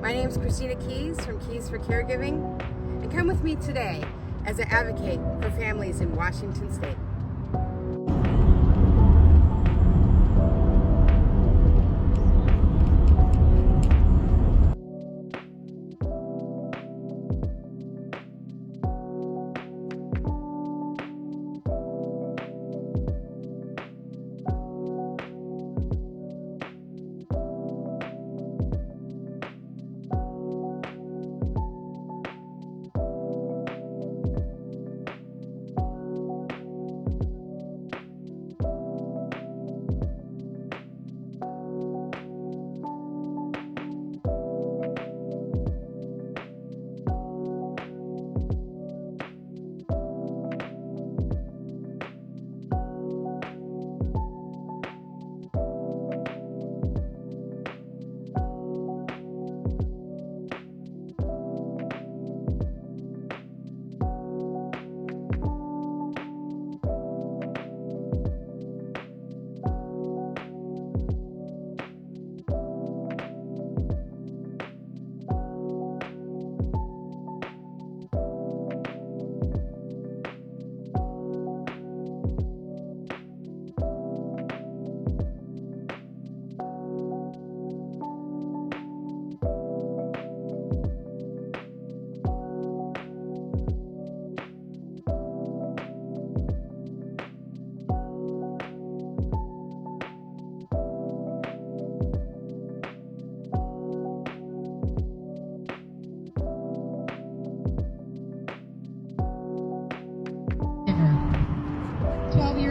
My name is Christina Keys from Keys for Caregiving, and come with me today as I advocate for families in Washington State.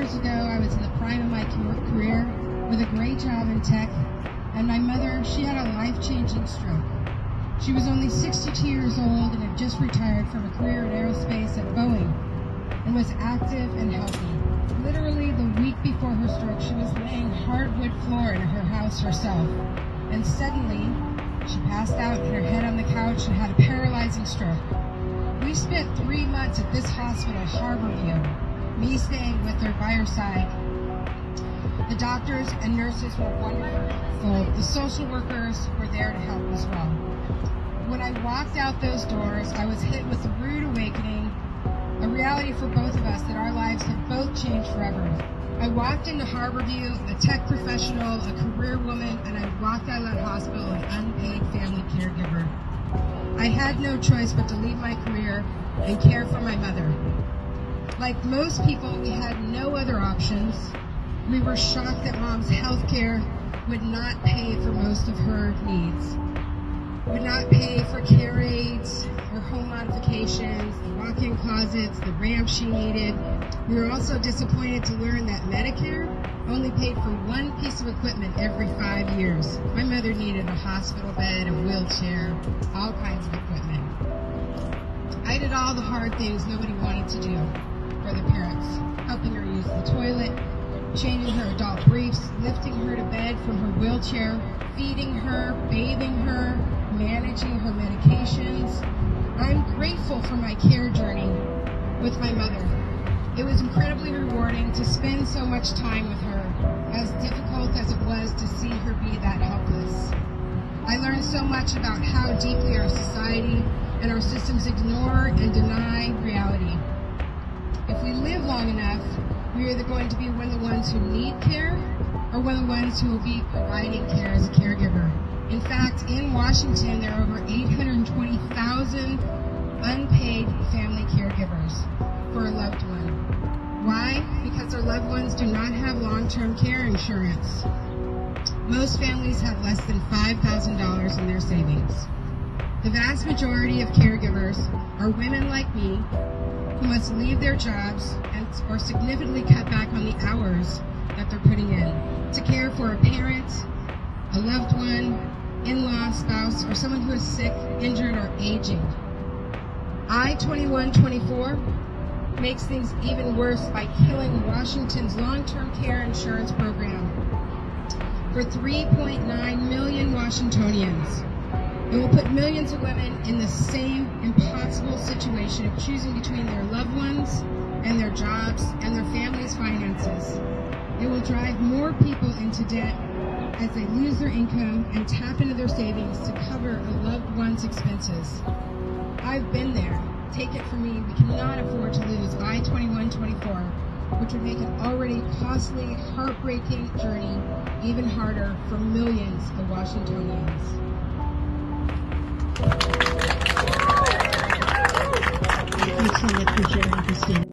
Ago, I was in the prime of my career with a great job in tech, and my mother, she had a life-changing stroke. She was only 62 years old and had just retired from a career in aerospace at Boeing and was active and healthy. Literally the week before her stroke, she was laying hardwood floor in her house herself, and suddenly she passed out, hit her head on the couch, and had a paralyzing stroke. We spent 3 months at this hospital, Harborview, me staying with her by her side. The doctors and nurses were wonderful. The social workers were there to help as well. When I walked out those doors, I was hit with a rude awakening, a reality for both of us that our lives have both changed forever. I walked into Harborview, a tech professional, a career woman, and I walked out of that hospital an unpaid family caregiver. I had no choice but to leave my career and care for my mother. Like most people, we had no other options. We were shocked that Mom's health care would not pay for most of her needs. Would not pay for care aids, her home modifications, the walk-in closets, the ramp she needed. We were also disappointed to learn that Medicare only paid for one piece of equipment every 5 years. My mother needed a hospital bed, a wheelchair, all kinds of equipment. I did all the hard things nobody wanted to do for the parents, helping her use the toilet, changing her adult briefs, lifting her to bed from her wheelchair, feeding her, bathing her, managing her medications. I'm grateful for my care journey with my mother. It was incredibly rewarding to spend so much time with her, as difficult as it was to see her be that helpless. I learned so much about how deeply our society and our systems ignore and deny reality. If we live long enough, we are either going to be one of the ones who need care or one of the ones who will be providing care as a caregiver. In fact, in Washington, there are over 820,000 unpaid family caregivers for a loved one. Why? Because their loved ones do not have long-term care insurance. Most families have less than $5,000 in their savings. The vast majority of caregivers are women like me who must leave their jobs or significantly cut back on the hours that they're putting in to care for a parent, a loved one, in-law, spouse, or someone who is sick, injured, or aging. I-2124 makes things even worse by killing Washington's long-term care insurance program for 3.9 million Washingtonians. It will put millions of women in the same impossible situation of choosing between their loved ones and their jobs and their family's finances. It will drive more people into debt as they lose their income and tap into their savings to cover a loved one's expenses. I've been there. Take it from me, we cannot afford to lose I-21-24, which would make an already costly, heartbreaking journey even harder for millions of Washingtonians. Thank you so much for sharing, Christine.